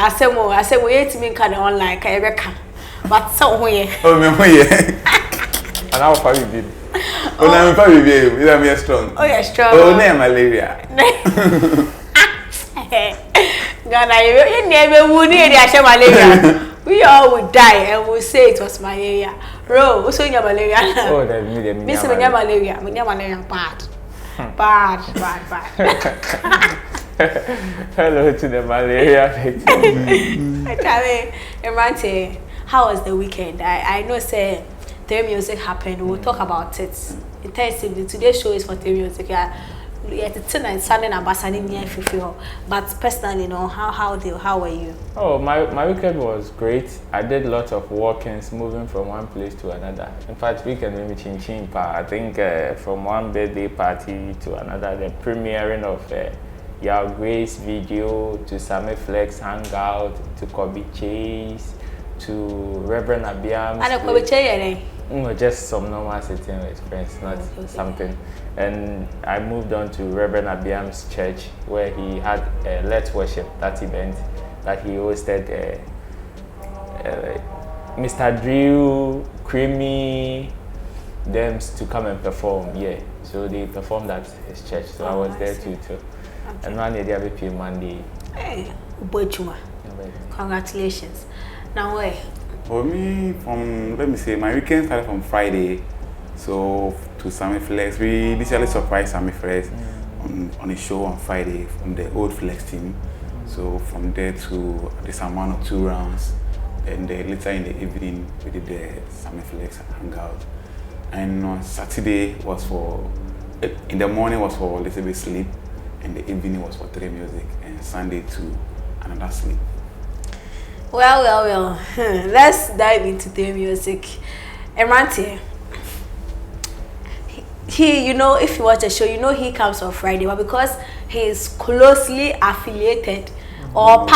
I say we hate me kind of online, but so here. Oh, me here. And how far you been? Oh, no, I'm probably be. You are strong. Oh, you're strong. Oh, no, malaria. Ghana, you never would need the malaria. We all would die and would say it was malaria. Ro, what's in your malaria? Oh, that me. Miss malaria. Me malaria bad. Bad. Hello to the malaria victim. Emante, how was the weekend? I know say the music happened. We'll talk about it intensively. Today's show is for the music. It's tonight, Sunday, and Basani near Fifi. But personally, you know, how were you? Oh, my weekend was great. I did lots of walk-ins, moving from one place to another. In fact, weekend made me chin. I think from one birthday party to another, the premiering of Your Grace video to Sammy Flex hangout to Kobe Chase to Reverend Abiam. And Kobe Chase, no, just some normal sitting with friends, not something. And I moved on to Reverend Abiam's church where he had Let's Worship, that event that he hosted. Mr. Drew, Creamy, them to come and perform. Yeah, so they performed at his church. So I was there too. And one day they have a Monday. Hey, Bochuma. Congratulations. Now where? For me, let me say, my weekend started from Friday, so to Sammy Flex. We initially surprised Sammy Flex on a show on Friday from the old Flex team. So from there to this amount of 2 rounds, and later in the evening we did the Sammy Flex hangout. And on Saturday in the morning was for a little bit sleep, and the evening was for 3 music, and Sunday to another sleep. Well. Let's dive into the music. Emante, he, you know, if you watch the show, you know he comes on Friday, but because he is closely affiliated or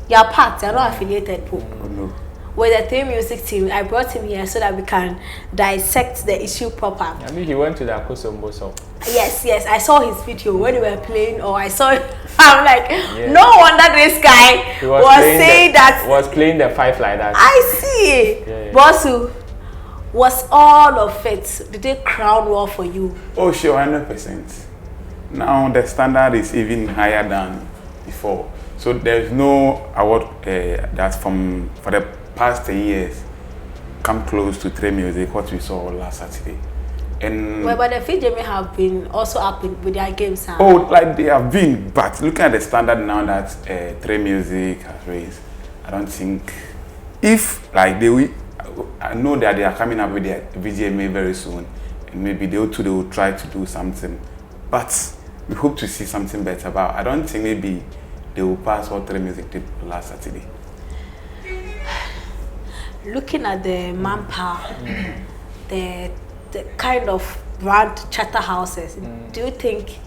you're not affiliated. Oh, no. With the theme music team, I brought him here so that we can dissect the issue proper. I mean, he went to the Akosombo song. Yes, I saw his video when they were playing, or I saw it. I'm like, no wonder this guy was playing the five like that. I see. Yeah. Bosu, was all of it, did they crown war for you? Oh, sure, 100%. Now the standard is even higher than before. So there's no award that's for the past 10 years come close to 3 music, what we saw last Saturday. And but the FJM have been also up with their games. Oh, like they have been, but looking at the standard now that 3 music has raised, I don't think if like I know that they are coming up with their VGMA very soon, and maybe they will try to do something, but we hope to see something better. But I don't think maybe they will pass what 3 music did last Saturday. Looking at the manpower, the kind of brand charter houses, do you think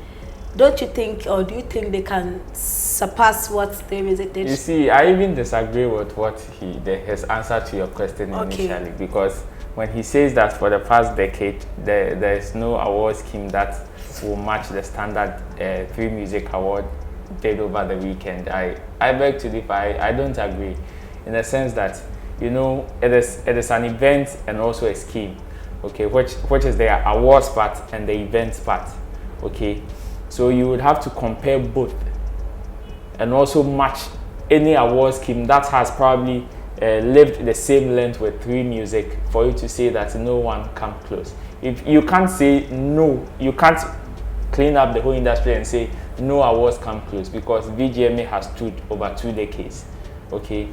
they can surpass what the music did? You see, I even disagree with what his answer to your question initially, because when he says that for the past decade there is no award scheme that will match the standard 3 music award did over the weekend, I beg to differ. I don't agree, in the sense that, you know, it is an event and also a scheme, okay, which is the awards part and the events part, okay. So you would have to compare both and also match any award scheme that has probably lived the same length with 3 music for you to say that no one come close. If you can't say no, you can't clean up the whole industry and say no awards come close, because VGMA has stood over 2 decades, okay.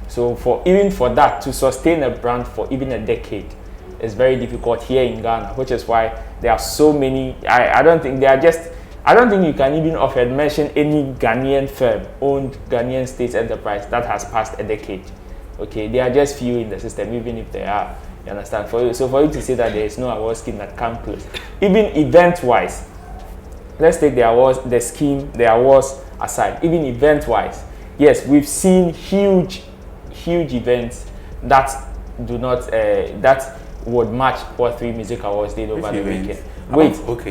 So even for that to sustain a brand for even a decade is very difficult here in Ghana, which is why there are so many. I don't think you can even mention any Ghanaian firm owned Ghanaian state enterprise that has passed a decade. Okay, there are just few in the system, even if there are. You understand? For you to say that there is no award scheme that comes close, even event-wise, let's take the awards aside. Even event-wise, yes, we've seen huge events that do not that would match what 3 music awards did over the weekend.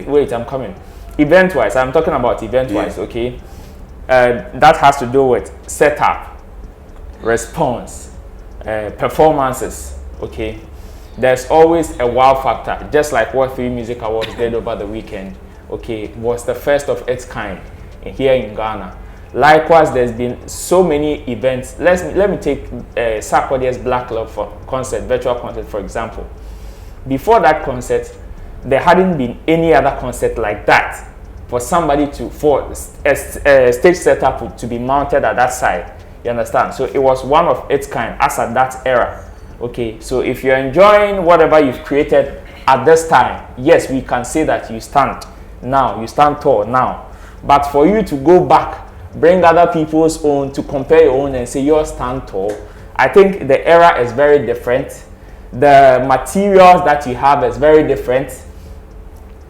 Wait, I'm coming. Event-wise, I'm talking about event-wise, okay? That has to do with setup, response, performances, okay, there's always a wow factor, just like what Free Music Awards did over the weekend, okay, was the first of its kind here in Ghana. Likewise, there's been so many events. Let me take Sarkodie's Black Love concert, virtual concert, for example. Before that concert, there hadn't been any other concert like that for somebody for a stage setup to be mounted at that side. You understand? So it was one of its kind as at that era. Okay, so if you're enjoying whatever you've created at this time, yes, we can say that you stand tall now. But for you to go back, bring other people's own to compare your own and say yours stand tall, I think the era is very different. The materials that you have is very different.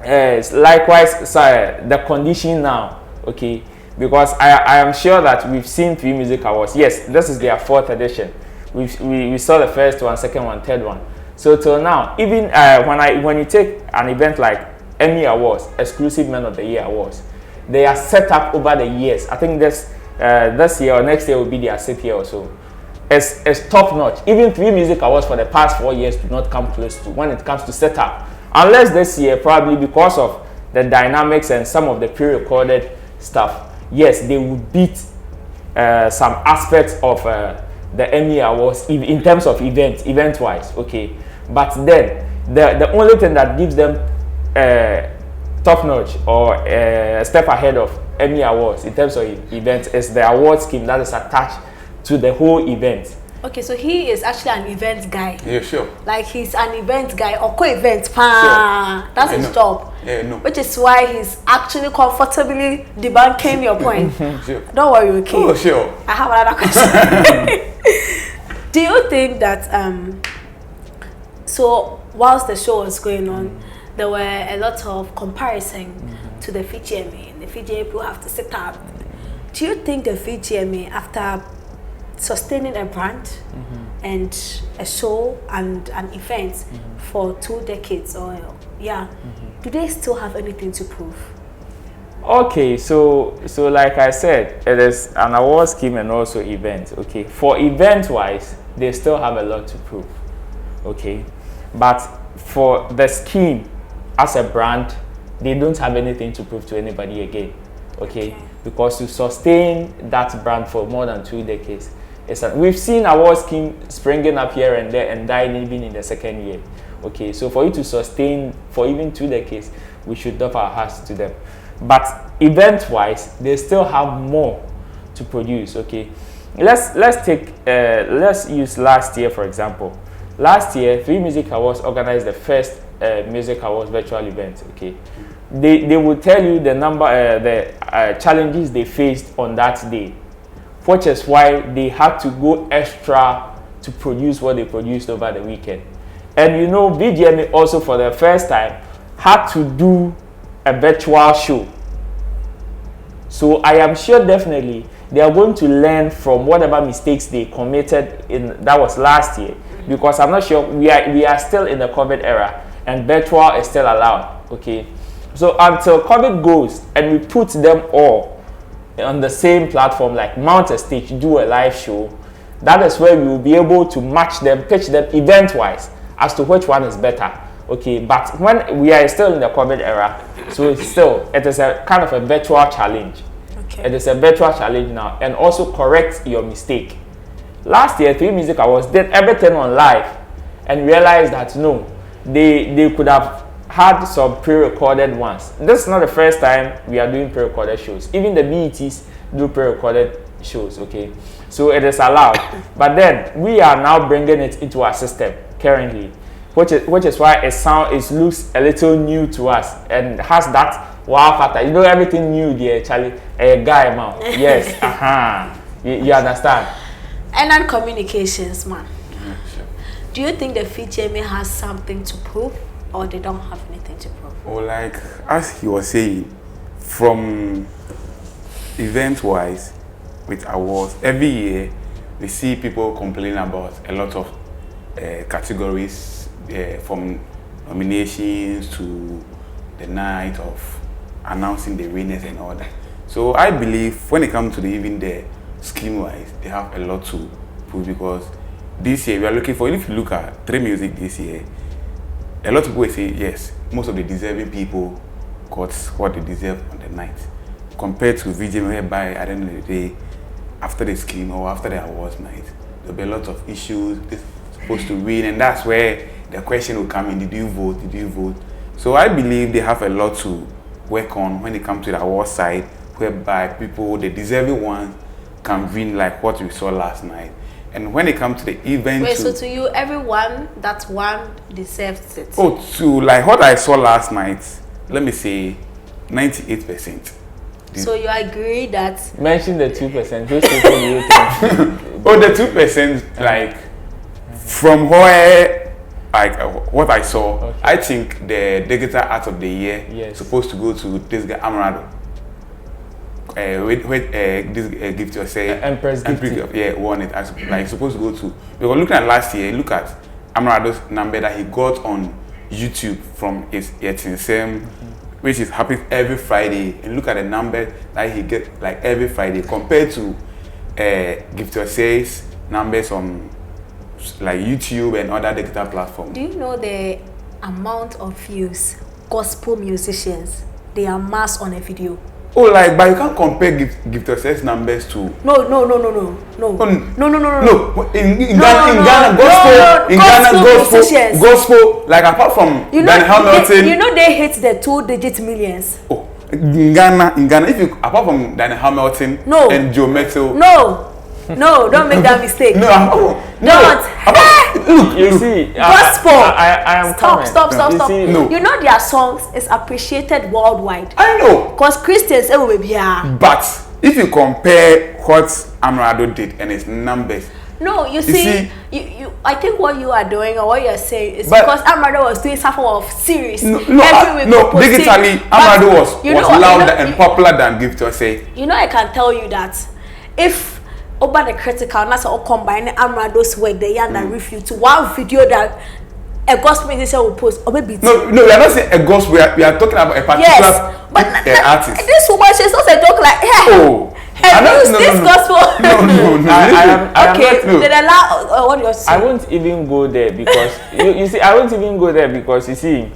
Likewise, the condition now, okay, because I am sure that we've seen Free Music Awards. Yes, this is their 4th edition. We saw the first one, second one, third one. So till now, even when you take an event like Emmy Awards, Exclusive Men of the Year Awards, they are set up over the years. I think this year or next year will be their 6th year or so. It's top notch. Even Free Music Awards for the past 4 years do not come close to when it comes to setup. Unless this year, probably because of the dynamics and some of the pre-recorded stuff, yes, they will beat some aspects of the Emmy Awards in terms of event-wise, okay. But then the only thing that gives them top notch or a step ahead of Emmy Awards in terms of events is the award scheme that is attached to the whole event. Okay, so he is actually an event guy. Yeah, sure. Like he's an event guy or co-event. Sure. That's his job. Yeah, no. Which is why he's actually comfortably debunking your point. Sure. Don't worry, okay? Oh, sure. I have another question. Do you think that so whilst the show was going on, there were a lot of comparison to the FGMA. The FGMA people have to sit up. Do you think the FGMA, after sustaining a brand and a show and an event for 2 decades do they still have anything to prove? Okay, so like I said, it is an award scheme and also event. Okay, for event wise, they still have a lot to prove. Okay, but for the scheme as a brand, they don't have anything to prove to anybody again. Okay, because to sustain that brand for more than 2 decades, we've seen award scheme springing up here and there and dying even in the 2nd year. Okay, so for you to sustain for even 2 decades, we should doff our hats to them. But event-wise, they still have more to produce. Okay, let's use last year for example. Last year, Free Music Awards organized the first music awards virtual event. Okay, they will tell you the number, the challenges they faced on that day, which is why they had to go extra to produce what they produced over the weekend. And you know, VGMA also for the first time had to do a virtual show. So I am sure definitely they are going to learn from whatever mistakes they committed that was last year, because I'm not sure we are still in the COVID era and virtual is still allowed. Okay, so until COVID goes and we put them all on the same platform, like mount a stage, do a live show, that is where we will be able to match them, pitch them event wise as to which one is better. Okay, but when we are still in the COVID era, so it is a kind of a virtual challenge. Okay. It is a virtual challenge now, and also correct your mistake. Last year, Free Music Awards did everything on live and realized that no, they could have had some pre-recorded ones. This is not the first time we are doing pre-recorded shows. Even the BETs do pre-recorded shows. Okay, so it is allowed, but then we are now bringing it into our system currently, which is why it looks a little new to us and has that wow factor. You know, everything new there, Charlie, a guy man. Yes, you understand. And then communications, man. Do you think the FGMA has something to prove, or they don't have anything to prove? Or like as he was saying, from event-wise with awards, every year we see people complaining about a lot of categories, from nominations to the night of announcing the winners and all that. So I believe when it comes to even the scheme wise, they have a lot to push, because this year we are looking for, if you look at Three Music this year, a lot of people will say yes, most of the deserving people got what they deserve on the night, compared to VJ, whereby at the end of the day, after the scheme or after the awards night, there'll be a lot of issues. They're supposed to win, and that's where the question will come in: did you vote? Did you vote? So I believe they have a lot to work on when it comes to the award side, whereby people, the deserving ones, can win like what we saw last night. And when it comes to the event, wait, so to you, everyone that won deserves it? Oh, to like what I saw last night, let me say 98%. So you agree that... Mention the 2%. Those people do you think? Oh, the 2%, like, from where, like, what I saw, okay. I think the digital art of the year is supposed to go to this guy, Amarado. This gift you say Empress gift. Yeah, won it. Like supposed to go to, because looking at last year, look at Amarado's number that he got on YouTube from his Yetinsem, which is happening every Friday, and look at the number that he get like every Friday compared to gift you say's numbers on like YouTube and other digital platforms. Do you know the amount of views gospel musicians they amass on a video? Oh, like, but you can't compare gift yourself numbers to. No. In Ghana, gospel. Like apart from Hamilton, you know they hit the 2-digit millions. Oh, in Ghana, if you apart from Daniel Hamilton and Joe Metzel. No, don't make that mistake. Look, you see, gospel. I am Stop. See, you know their songs is appreciated worldwide. I know. Because Christians will be here. But if you compare what Amarado did and his numbers. No, you see, I think what you are doing or what you are saying is because Amarado was doing some form of series. Digitally, Amarado was louder and popular than Gift or say. You know, I can tell you that if over the critical, and that's all combine Amarado's work, the year and review to one video that a gospel musician will post, or maybe no, we are not saying a gospel. We are talking about a particular artist. This woman, she's also talk like, this gospel. Then allow what you're saying. I won't even go there because you see, I won't even go there because you see,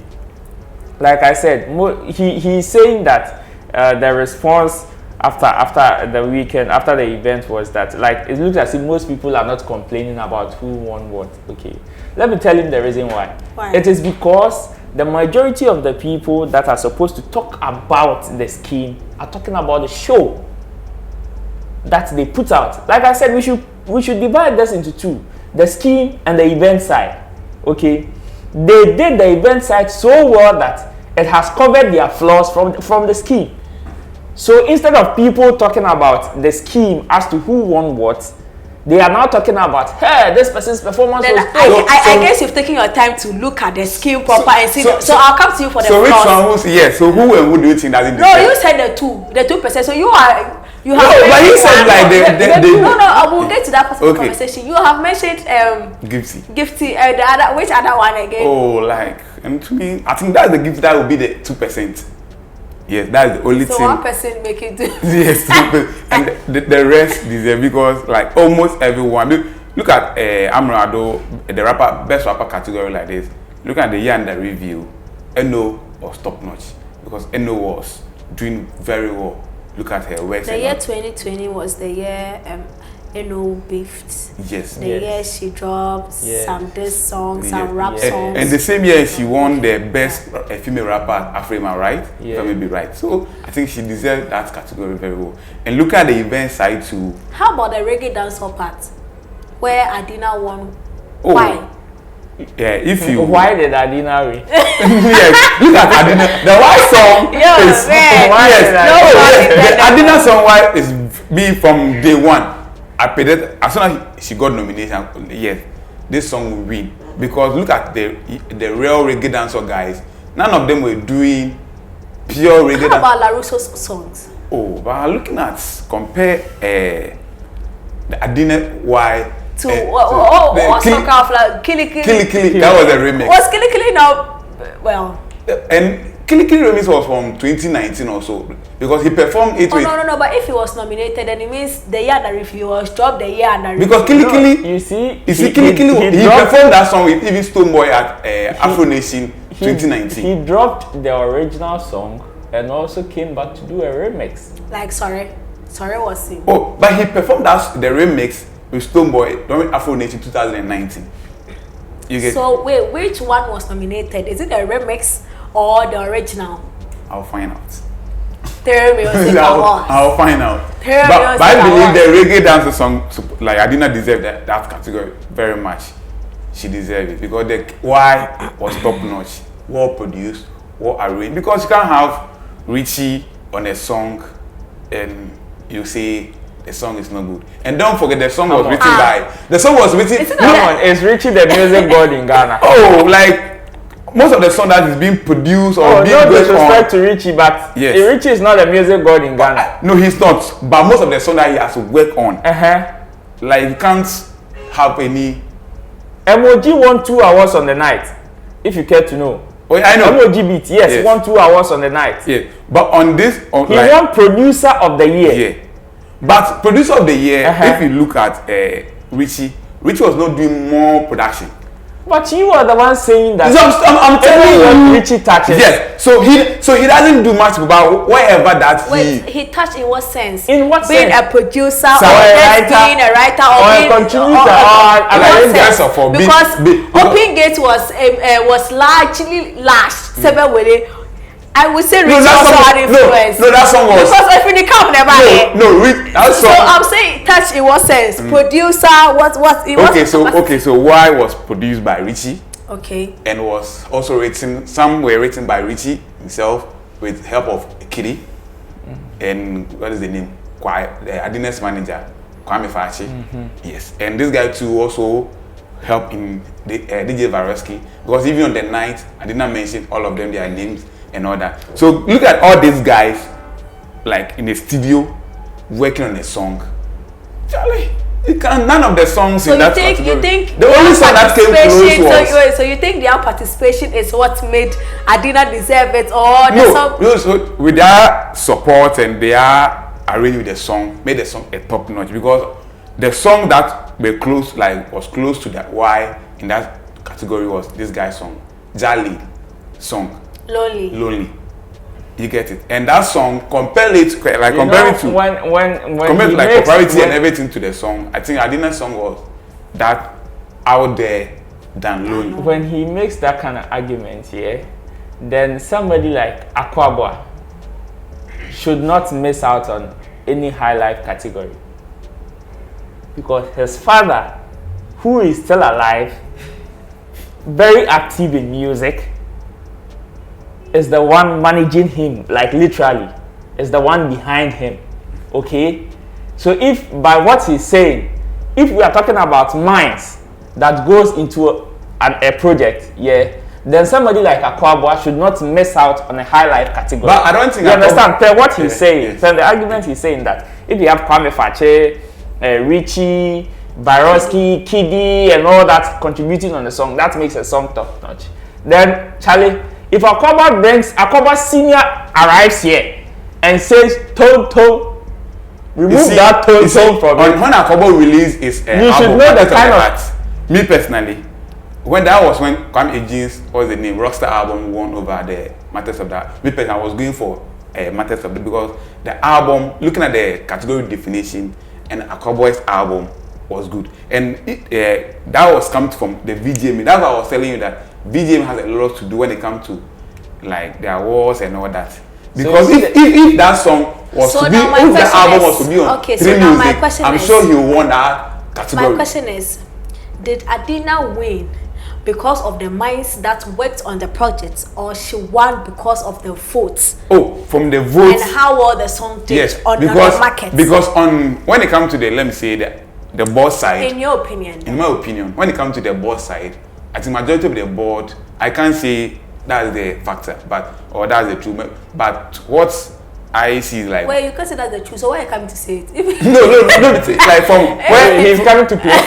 like I said, he's saying that the response after the weekend, after the event was that, like, it looks as if most people are not complaining about who won what. Okay, let me tell him the reason why. It is because the majority of the people that are supposed to talk about the scheme are talking about the show that they put out. Like I said, we should divide this into two: the scheme and the event side. Okay, they did the event side so well that it has covered their flaws from the scheme. So instead of people talking about the scheme as to who won what, they are now talking about, hey, this person's performance was good. I guess you've taken your time to look at the scheme proper and see. So I'll come to you for the flaws. So who and who do you think doesn't? No, you said the 2%. So you have. No, but you said like they. No, I will get to that conversation. You have mentioned Gifty. The other, which other one again? Oh, like, and to me, I think that's the gift that will be the 2%. Yes, that's the only thing. So 1% make it do. Yes, 2%. And the rest deserve, because like almost everyone. Look at Amarado, the best rapper category like this. Look at the year and the review. Eno was top notch because Eno was doing very well. Look at her works. The year 2020 was the year Eno beefed. Yes. The year she dropped some diss songs, some rap songs. And the same year she won the best female rapper Afrima, right? Yeah. If I may be right. So I think she deserves that category very well. And look at the event side too. How about the reggae dancehall part, where Adina won? Oh. Why? Yeah, if you. Why did Adina win? Yes, look at Adina. The white song is. The Adina song why is be from day one. I paid it as soon as she got nomination. Yes, this song will win, because look at the real reggae dancehall guys. None of them were doing pure reggae. How about LaRusso's songs? Oh, but looking at compare the Adina why. To what song of like Kili Kili? That was a remix. Was Kili Kili now? Well. And Kili remix was from 2019 or so because he performed it. Oh no! But if he was nominated, then it means the year that if he was dropped, the year that because Kili, you see, he performed that song with even Stoneboy at Afro Nation 2019. He dropped the original song and also came back to do a remix. Like sorry was him. Oh, but he performed the remix with Stoneboy during Afro Nation 2019. So wait, which one was nominated? Is it the remix or the original? I'll find out. I'll find out. But I believe the reggae dancer song, like I did not deserve that category very much. She deserved it because the why was top notch, well produced, well arranged. Because you can't have Richie on a song and you say the song is not good. And don't forget the song was written by. The song was written. Is Richie the music god in Ghana? Oh, like. Most of the song that is being produced or being no disrespect on, to Richie, but yes. Richie is not a music god in Ghana. No, he's not. But most of the song that he has to work on, like you can't have any. Emoji won 2 awards on the night, if you care to know. Oh, yeah, I know. Emoji beat, yes, won 2 awards on the night. Yeah, but on this, he won producer of the year. Yeah, but producer of the year, if you look at Richie was not doing more production. But you are the one saying that. So I'm telling you, Richie touches. Yes. So he doesn't do much about whatever that he touched in what sense? In what being sense? a producer or being a writer or a contributor because Open Gate was largely lashed. I would say Richie also had influence. No, that song was because if you come never that song. So I'm saying touch in what sense? Producer, what so Why was produced by Richie. Okay. And was also written. Some were written by Richie himself with help of Kitty. And what is the name? The Adines manager, Kwame Fachi. Yes. And this guy too also helped in the DJ Vareski because even on the night I did not mention all of them their names. And all that. So look at all these guys, like in the studio, working on a song. Charlie, none of the songs in that category. You think the only song that came close was. So you think their participation is what made Adina deserve it, or the song? No. So with their support and their arranging with the song, made the song a top notch because the song that was close to that why in that category was this guy's song, Jali song. Lonely. You get it. And that song compare it to popularity and everything to the song. I think Adina's song was that out there than Lonely. When he makes that kind of argument here, then somebody like Aquabwa should not miss out on any high life category. Because his father, who is still alive, very active in music, is the one managing him, like literally, is the one behind him. Okay? So if by what he's saying, if we are talking about minds that goes into a project, then somebody like Aquabwa should not miss out on a high life category. But I don't think you understand what he's saying. So the argument he's saying that if you have Kwame Fache, Richie, Baroski, Kiddy, and all that contributing on the song, that makes a song top notch. Then Charlie, if Aquabwa Senior arrives here and says tone, remove that tone from it. When Aquabwa release is you should know the kind of me personally. When Kwame Ejins, what's the name, Rockstar album won over the Matters of That. Me personally, I was going for Matters of That because the album, looking at the category definition, and Aquabwa's album was good, and that was coming from the VGM. That's why I was telling you that VGM has a lot to do when it comes to like the awards and all that. Because so if that song was to be, if the album was to be on Music, I'm sure he won that category. My question is, did Adina win because of the minds that worked on the project, or she won because of the votes? Oh, from the votes. And how well the song did on the market? Because when it comes to the, let me say, the board side. In your opinion? In my opinion, when it comes to the board side, I think majority of the board, I can't say that's the factor, or that's the truth. But what I see is like. Well, you can't say that's the truth. So why are you coming to say it? No. Like from where he's coming to play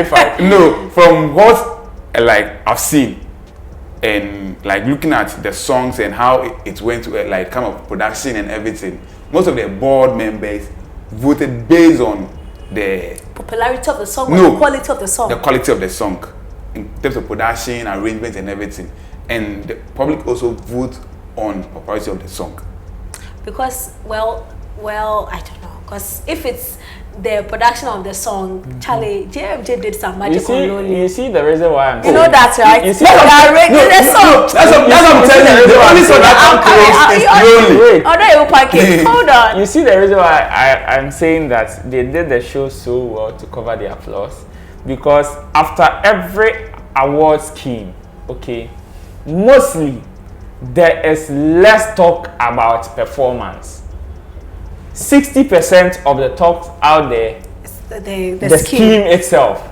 five. No, from what like I've seen, and like looking at the songs and how it went to like kind of production and everything, most of the board members voted based on the popularity of the song, no, or the quality of the song. The quality of the song, in terms of production, arrangement, and everything, and the public also vote on the popularity of the song. Because well, I don't know. Because if it's the production of the song, Charlie, JMJ did some magic on Lonely. You see the reason why I'm saying. You know that, right? You see, that's what I'm telling you. The only song that I'm close is Lonely. Oh, no, you pancake. Hold on. You see the reason why I'm saying that they did the show so well to cover the applause, because after every award scheme, okay, mostly there is less talk about performance. 60% of the talks out there, the scheme itself,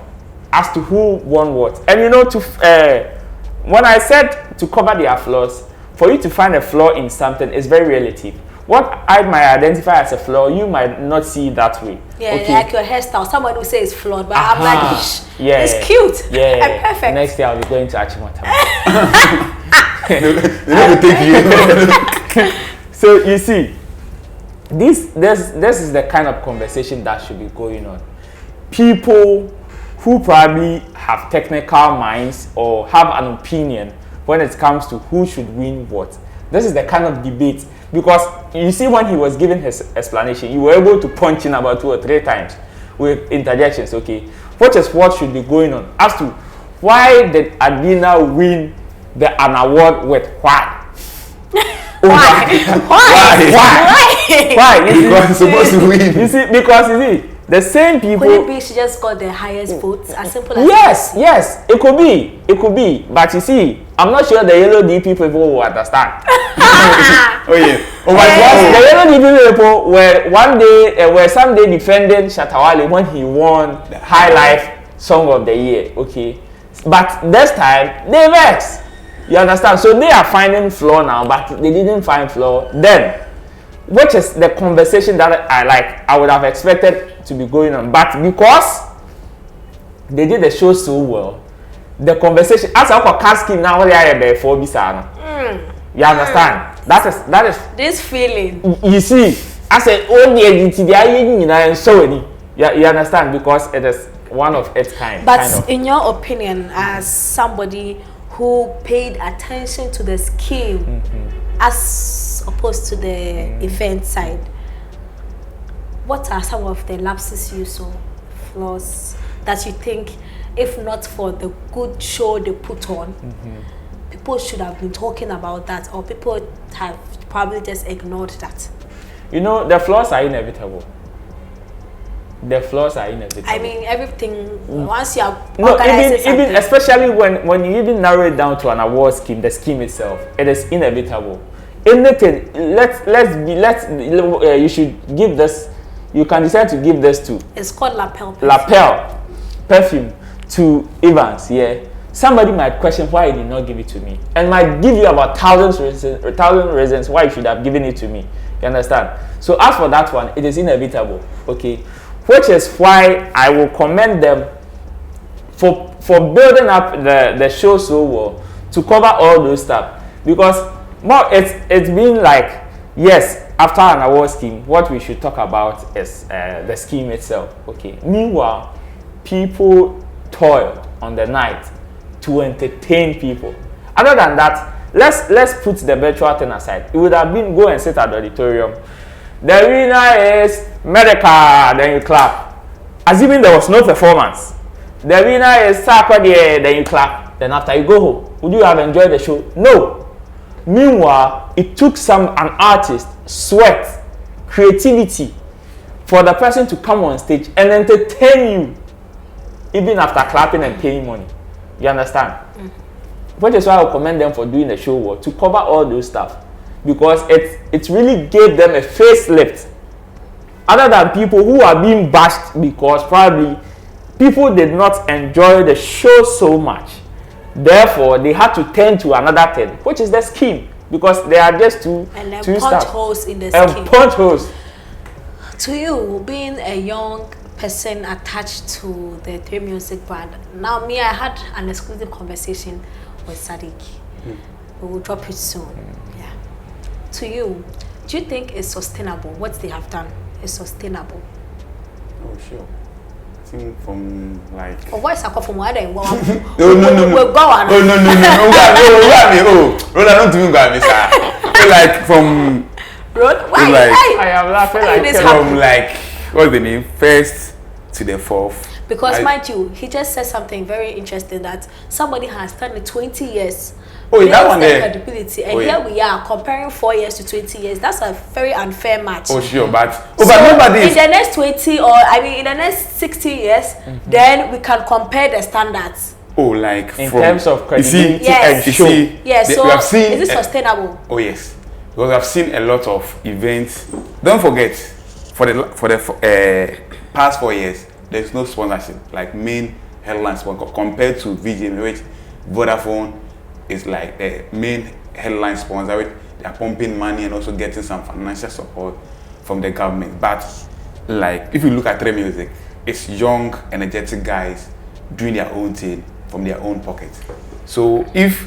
as to who won what. And you know, when I said to cover the applause, for you to find a flaw in something is very relative. What I might identify as a flaw, you might not see it that way. Yeah, okay. Like your hairstyle. Someone will say it's flawed, but I'm like, yeah, it's cute. Yeah, and perfect. Next year I'll be going to Achimota. So you see, this is the kind of conversation that should be going on. People who probably have technical minds or have an opinion when it comes to who should win what. This is the kind of debate, because you see, when he was giving his explanation, you were able to punch in about 2 or 3 times with interjections, okay, which is what should be going on as to why did Adina win an award with why? Why? Because it's supposed to win. You see, because you see, the same people. Could it be she just got the highest votes? As simple as yes, it could be. But you see, I'm not sure the yellow DP people will understand. Oh yeah. Oh my God. The yellow DP people were someday defending Shatawale when he won the High Life Song of the Year. Okay, but this time they vex. You understand? So they are finding flaw now, but they didn't find flaw then, which is the conversation that I would have expected to be going on. But because they did the show so well, the conversation as a casting now they are there for Bisano. You understand? That is this feeling. You see, I said, oh, and so you understand, because it is one of its kind. But kind of. In your opinion, as somebody who paid attention to the scheme as opposed to the event side, what are some of the lapses you saw, flaws that you think, if not for the good show they put on, people should have been talking about that, or people have probably just ignored that? You know, the flaws are inevitable. The flaws are inevitable. I mean, everything, once you are even especially when you even narrow it down to an award scheme, the scheme itself, it is inevitable. Anything, you should give this, you can decide to give this to. It's called lapel perfume to Evans, yeah. Somebody might question why he did not give it to me, and might give you about 1,000 reasons why you should have given it to me. You understand? So as for that one, it is inevitable, okay? Which is why I will commend them for building up the show so well to cover all those stuff, because more it's been like, yes, after an award scheme, what we should talk about is the scheme itself, okay? Meanwhile, people toiled on the night to entertain people. Other than that, let's put the virtual thing aside. It would have been go and sit at the auditorium. The winner is Medica, then you clap. Assuming there was no performance. The winner is Sarkodie, then you clap. Then after you go home, would you have enjoyed the show? No. Meanwhile, it took an artist, sweat, creativity for the person to come on stage and entertain you, even after clapping and paying money. You understand? Which is why I commend them for doing the show well, to cover all those stuff, because it really gave them a facelift. Other than people who are being bashed because probably people did not enjoy the show so much, therefore they had to turn to another thing, which is the scheme, because there are just two punch holes in the scheme. Punch holes. To you, being a young person attached to the Three Music brand, now me, I had an exclusive conversation with Sadiq. We will drop it soon. Yeah. To you, do you think it's sustainable? What they have done is sustainable? Oh, sure. I think from like. Oh, what is a call from where they want? No. Oh, Roland, don't even go at me, sir. Like from. Roland, why? I am laughing like from like what's the name? First to the fourth. Because mind you, he just said something very interesting that somebody has done it 20 years. Oh, that one there. Credibility, and here we are comparing 4 years to 20 years. That's a very unfair match. Oh, sure, but so nobody. In the next 20 or in the next 60 years, then we can compare the standards. Oh, like in terms of credibility yes. and show. Yes. So we have seen, is it sustainable? Oh yes, because I've seen a lot of events. Don't forget, for the past 4 years, there's no sponsorship like main headline sponsor compared to VGM, which Vodafone is like the main headline sponsor, which they are pumping money and also getting some financial support from the government. But like if you look at Trey Music, it's young, energetic guys doing their own thing from their own pocket. So if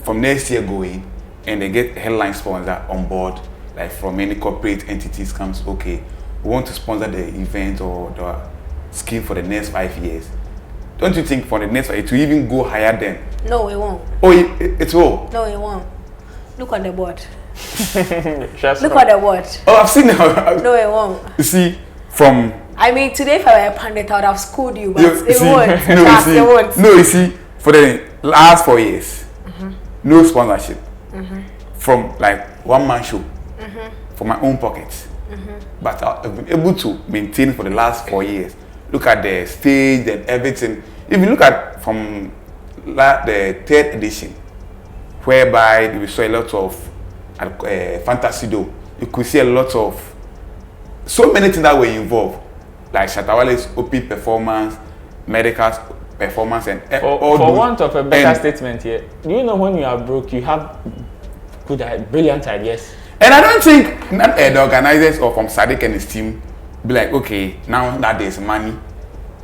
from next year going and they get headline sponsor on board, like from any corporate entities comes, okay, we want to sponsor the event or the scheme for the next 5 years. Don't you think for the next 5 years, it will even go higher than? No, it won't. Oh, it will? No, it won't. Look on the board. Look on the board. Oh, I've seen it. No, it won't. You see, from... I mean, today if I were a pandit, I would have schooled you, but it No, won't. you see, for the last 4 years, no sponsorship. From like one-man show, from my own pocket. But I've been able to maintain for the last 4 years. Look at the stage and everything. If you look at from the third edition, whereby we saw a lot of fantasy though, you could see a lot of so many things that were involved, like Shatawale's OP performance, Medical's performance, and all. For want of a better statement here, do you know when you are broke, you have brilliant ideas? And I don't think the organizers or from Sadiq and his team be like, okay, now that there's money,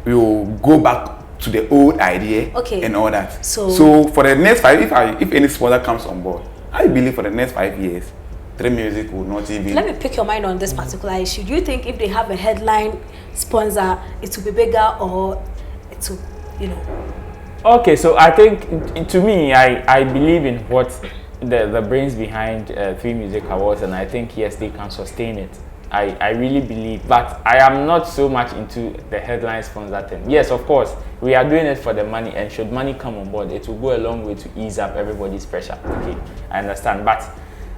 we will go back to the old idea and all that. So for the next 5, if any sponsor comes on board, I believe for the next 5 years, Trey Music will not even. Let me pick your mind on this particular issue. Do you think if they have a headline sponsor, it will be bigger or it will, Okay, so I think to me, I believe in what the brains behind 3 Music Awards, and I think yes, they can sustain it. I really believe, but I am not so much into the headline sponsor thing. Yes, of course, we are doing it for the money, and should money come on board, it will go a long way to ease up everybody's pressure. Okay, I understand, but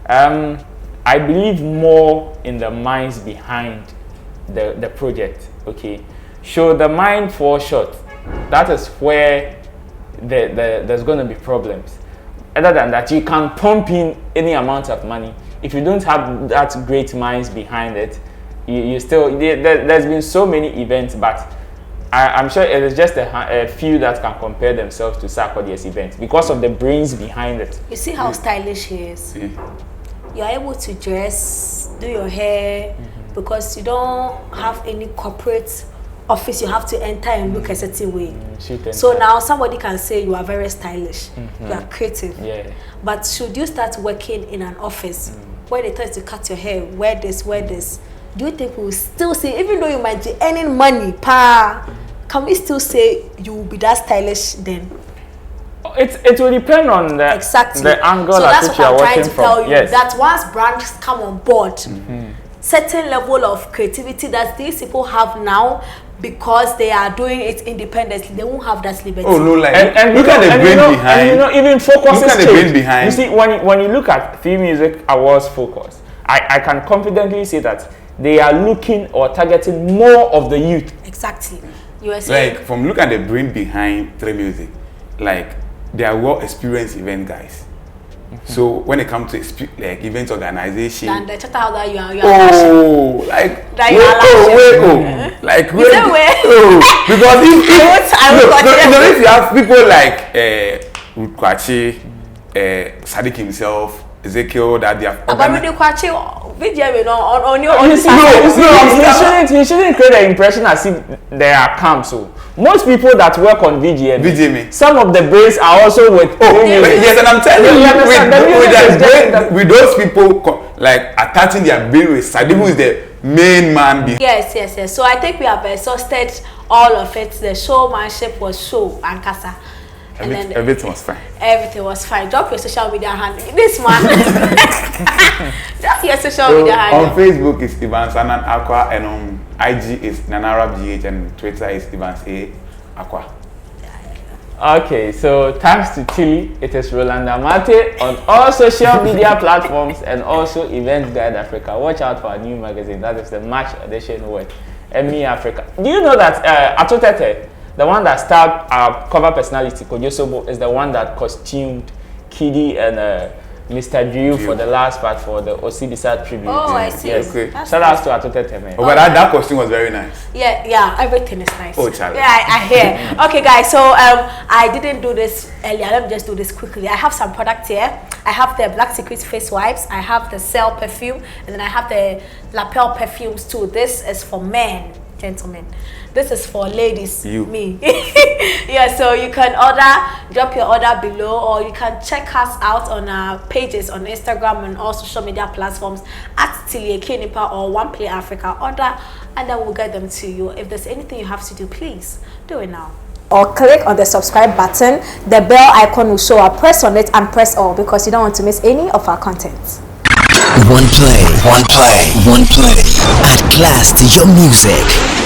I believe more in the minds behind the project. Okay, should the mind fall short, that is where there's going to be problems. Other than that, you can pump in any amount of money. If you don't have that great minds behind it, you still, there's been so many events, but I'm sure it is just a few that can compare themselves to Sarkodie's event because of the brains behind it. You see how stylish he is? You're able to dress, do your hair, because you don't have any corporate office you have to enter and look a certain way. So now somebody can say you are very stylish, you are creative. But should you start working in an office where they tell you to cut your hair, wear this, do you think we will still say, even though you might be earning money, can we still say you will be that stylish then? It will depend on the angle at which you are working from. Tell you that once brands come on board, certain level of creativity that these people have now, because they are doing it independently, they won't have that liberty. Oh no, like and look at the brain behind. And even focus. Look at the brain behind. You see, when you look at 3 Music Awards focus, I can confidently say that they are looking or targeting more of the youth. Exactly. You are saying, like from look at the brain behind Trey Music, like they are well-experienced event guys. So when it comes to like event organization, and the chat how that you are like that you are like because if you have people like Kwachi, Sadiq himself, Ezekiel, that they have he shouldn't create an impression as if they are calm. So most people that work on VGMA, some of the brains are also with yes, and I'm telling you, with those people like attaching their brain with Sadi, who is the main man behind. Yes. So I think we have exhausted all of it. The showmanship was show and casa. And then everything was fine. Everything was fine. Drop your social media handle. This man. Drop your social media handle. On Facebook is Evans Anan Aqua, and on IG is Nanarab GH, and Twitter is Evans A Aqua. Okay, so thanks to Tilly, it is Roland Amate on all social media platforms and also Event Guide Africa. Watch out for our new magazine. That is the March edition with OneplayAfrica. Do you know that Atotete, the one that starred our cover personality, Kojosobo, is the one that costumed Kidi and Mr. Drew for the last part for the Osibisa tribute? Oh, I see. Yes. Okay. Shout out to Atotete, man. Oh, but that costume was very nice. Yeah, everything is nice. Oh, Charlie. Yeah, I hear. Okay, guys, so I didn't do this earlier. Let me just do this quickly. I have some products here. I have the Black Secret face wipes. I have the Cell perfume, and then I have the lapel perfumes too. This is for men, gentlemen. This is for ladies, me. Yeah, so you can drop your order below, or you can check us out on our pages on Instagram and all social media platforms at Tiliekinipa or OneplayAfrica. Order, and then we'll get them to you. If there's anything you have to do, please do it now. Or click on the subscribe button. The bell icon will show up. Press on it and press all because you don't want to miss any of our content. Oneplay. Add class to your music.